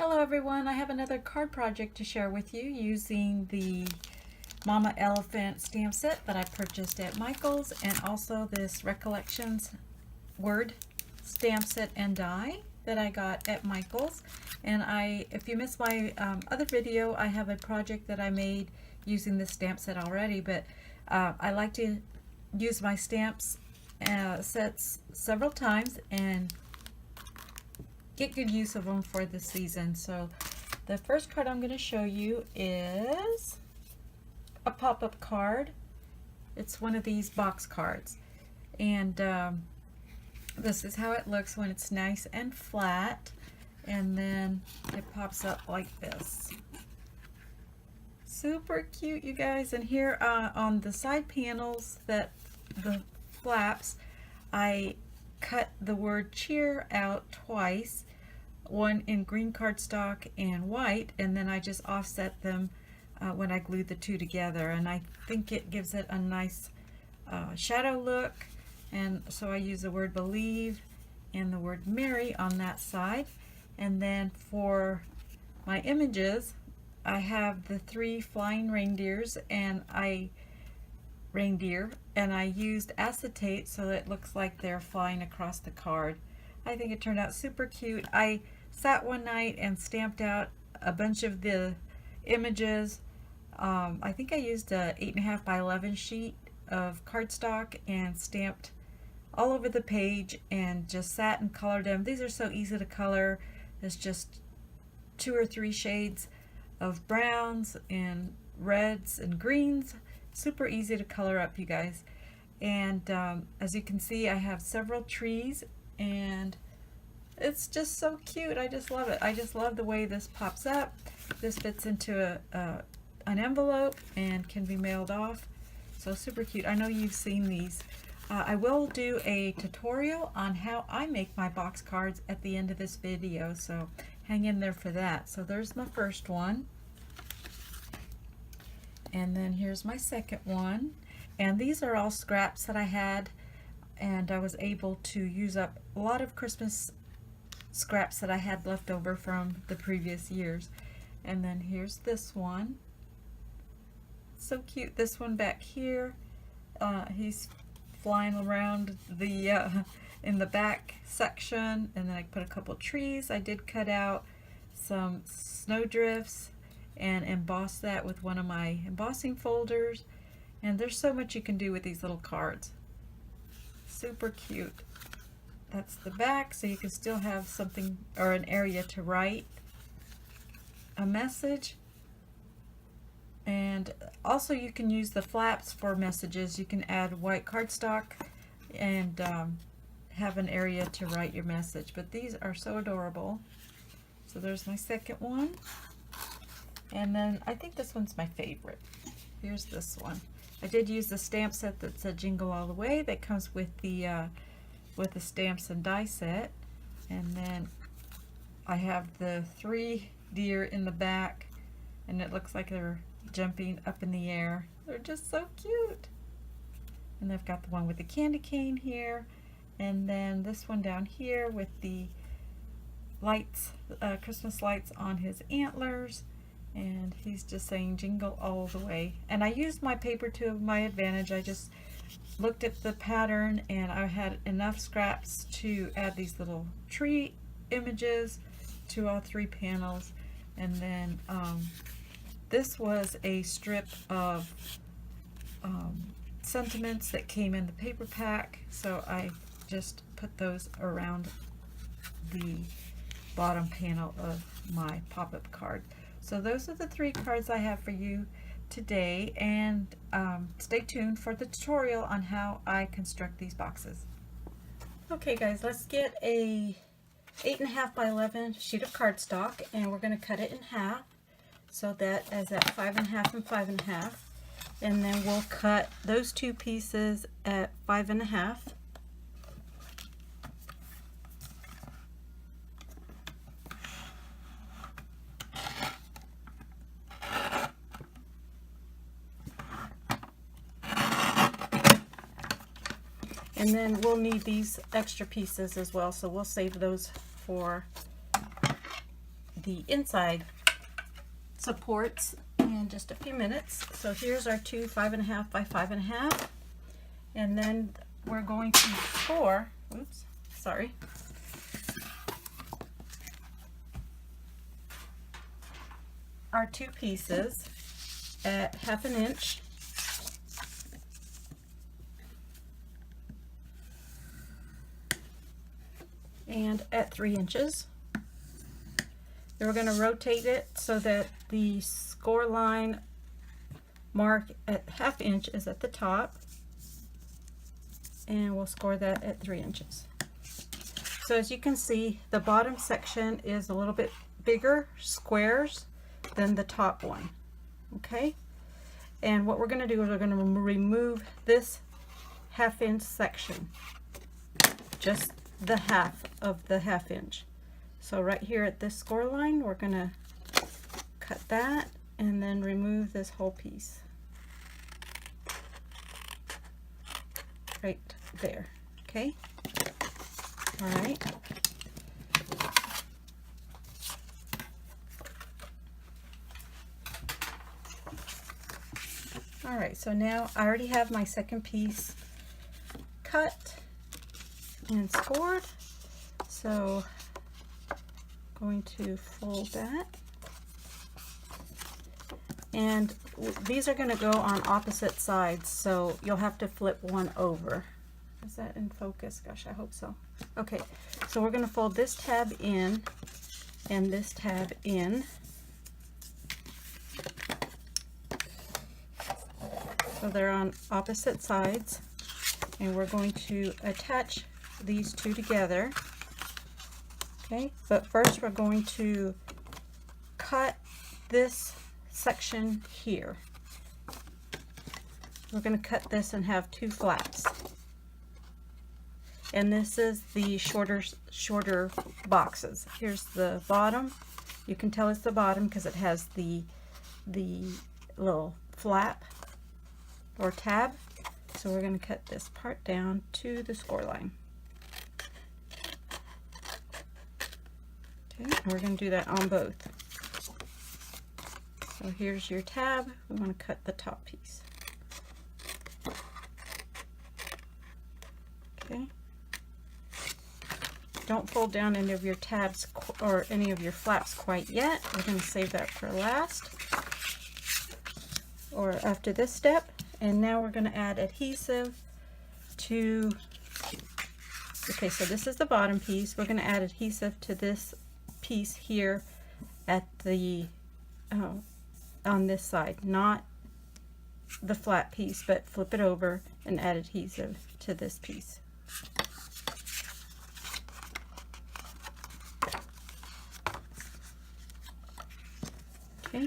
Hello everyone, I have another card project to share with you using the Mama Elephant stamp set that I purchased at Michael's, and also this Recollections word stamp set and die that I got at Michael's. And if you missed my other video, I have a project that I made using this stamp set already, but I like to use my stamps sets several times and get good use of them for the season. So the first card I'm going to show you is a pop-up card. It's one of these box cards, and this is how it looks when it's nice and flat, and then it pops up like this. Super cute, you guys. And here on the side panels, that the flaps, I cut the word cheer out twice, one in green cardstock and white, and then I just offset them when I glued the two together, and I think it gives it a nice shadow look. And so I use the word believe and the word Mary on that side. And then for my images, I have the 3 flying reindeers, and I used acetate so that it looks like they're flying across the card. I think it turned out super cute. I sat one night and stamped out a bunch of the images. I think I used a 8.5 by 11 sheet of cardstock and stamped all over the page and just sat and colored them. These are so easy to color. It's just 2 or 3 shades of browns and reds and greens. Super easy to color up, you guys. And as you can see, I have several trees, and it's just so cute. I just love it. I just love the way this pops up. This fits into an envelope and can be mailed off. So super cute. I know you've seen these. I will do a tutorial on how I make my box cards at the end of this video, so hang in there for that. So there's my first one. And then here's my second one. And these are all scraps that I had, and I was able to use up a lot of Christmas scraps that I had left over from the previous years. And then here's this one. So cute. This one back here, he's flying around the in the back section, and then I put a couple trees. I did cut out some snowdrifts and emboss that with one of my embossing folders. And there's so much you can do with these little cards. Super cute. That's the back, so you can still have something or an area to write a message. And also you can use the flaps for messages. You can add white cardstock and have an area to write your message. But these are so adorable. So there's my second one. And then I think this one's my favorite. Here's this one. I did use the stamp set that's a Jingle All the Way that comes with the stamps and die set. And then I have the 3 deer in the back, and it looks like they're jumping up in the air. They're just so cute. And I've got the one with the candy cane here, and then this one down here with the lights, Christmas lights on his antlers. And he's just saying jingle all the way. And I used my paper to my advantage. I just looked at the pattern, and I had enough scraps to add these little tree images to all 3 panels. And then this was a strip of sentiments that came in the paper pack, so I just put those around the bottom panel of my pop-up card. So those are the 3 cards I have for you today, and stay tuned for the tutorial on how I construct these boxes. Okay guys, let's get a 8.5 by 11 sheet of cardstock, and we're going to cut it in half so that is at 5.5 and 5.5, and then we'll cut those 2 pieces at 5.5. And then we'll need these extra pieces as well, so we'll save those for the inside supports in just a few minutes. So here's our two 5.5 by 5.5, and then we're going to score, oops, sorry, our two pieces at 1/2 inch. And at 3 inches. Then we're going to rotate it so that the score line mark at 1/2 inch is at the top, and we'll score that at 3 inches. So as you can see, the bottom section is a little bit bigger squares than the top one. Okay, and what we're going to do is we're going to remove this 1/2 inch section, just the half of the 1/2 inch. So right here at this score line, we're going to cut that and then remove this whole piece right there. Okay, all right. All right, so now I already have my second piece cut and scored, so I'm going to fold that, and these are going to go on opposite sides, so you'll have to flip one over. Is that in focus? Gosh, I hope so. Okay, so we're going to fold this tab in and this tab in. So they're on opposite sides, and we're going to attach these two together. Okay, but first we're going to cut this section here. We're going to cut this and have two flaps, and this is the shorter boxes. Here's the bottom. You can tell it's the bottom because it has the little flap or tab. So we're going to cut this part down to the score line. Okay, and we're going to do that on both. So here's your tab. We want to cut the top piece. Okay. Don't fold down any of your tabs or any of your flaps quite yet. We're going to save that for last or after this step. And now we're going to add adhesive to, okay, so this is the bottom piece. We're going to add adhesive to this piece here at the, on this side, not the flat piece, but flip it over and add adhesive to this piece. Okay.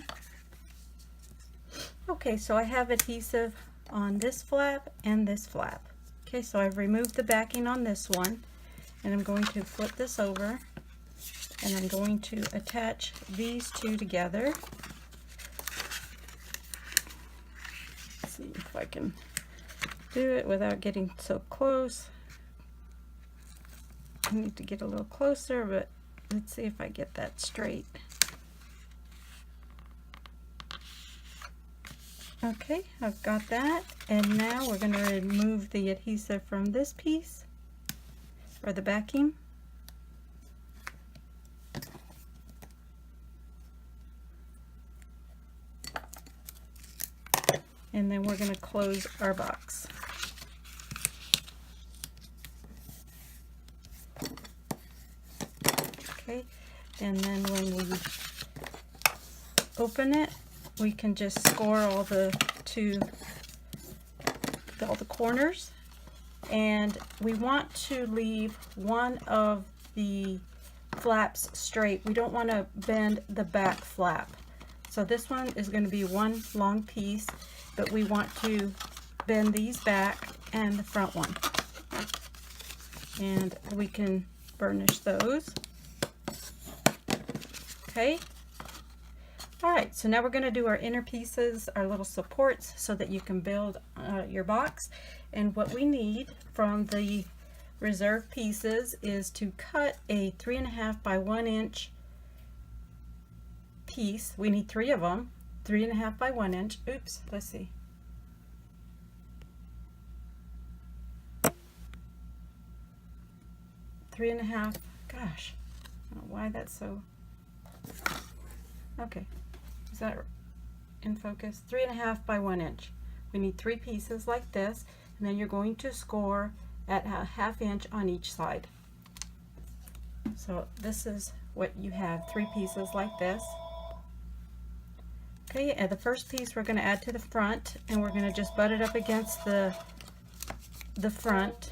Okay, so I have adhesive on this flap and this flap. Okay, so I've removed the backing on this one, and I'm going to flip this over, and I'm going to attach these two together. Let's see if I can do it without getting so close. I need to get a little closer, but let's see if I get that straight. Okay, I've got that, and now we're going to remove the adhesive from this piece, or the backing. And then we're going to close our box. Okay, and then when we open it, we can just score all the corners, and we want to leave one of the flaps straight. We don't want to bend the back flap. So this one is going to be one long piece, but we want to bend these back and the front one. And we can burnish those. Okay. Alright, so now we're going to do our inner pieces, our little supports, so that you can build your box. And what we need from the reserve pieces is to cut a 3.5 by 1 inch piece. We need 3 of them, 3.5 by 1 inch. Oops, let's see. Three and a half. Gosh, I don't know why that's so. Okay, is that in focus? 3.5 by 1 inch. We need 3 pieces like this, and then you're going to score at a 1/2 inch on each side. So this is what you have, 3 pieces like this. Okay, and the first piece we're going to add to the front, and we're going to just butt it up against the front.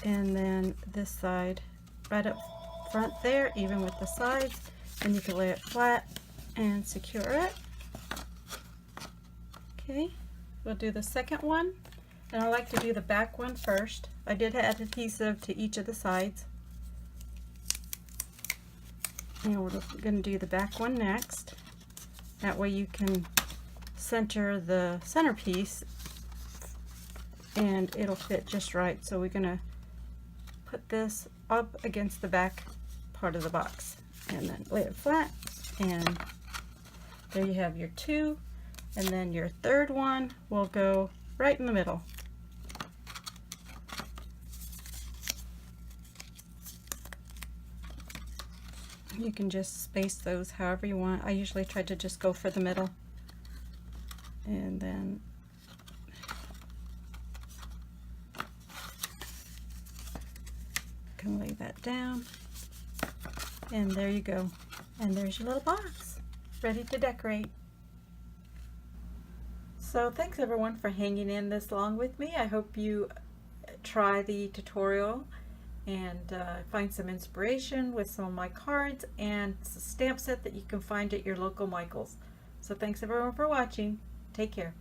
And then this side right up front there, even with the sides, and you can lay it flat and secure it. Okay, we'll do the second one, and I like to do the back one first. I did add adhesive to each of the sides, and we're going to do the back one next. That way you can center the centerpiece and it'll fit just right. So we're going to put this up against the back part of the box and then lay it flat, and there you have your 2, and then your third one will go right in the middle. You can just space those however you want. I usually try to just go for the middle, and then can lay that down, and there you go, and there's your little box ready to decorate. So thanks everyone for hanging in this long with me. I hope you try the tutorial and find some inspiration with some of my cards and a stamp set that you can find at your local Michaels. So thanks everyone for watching. Take care.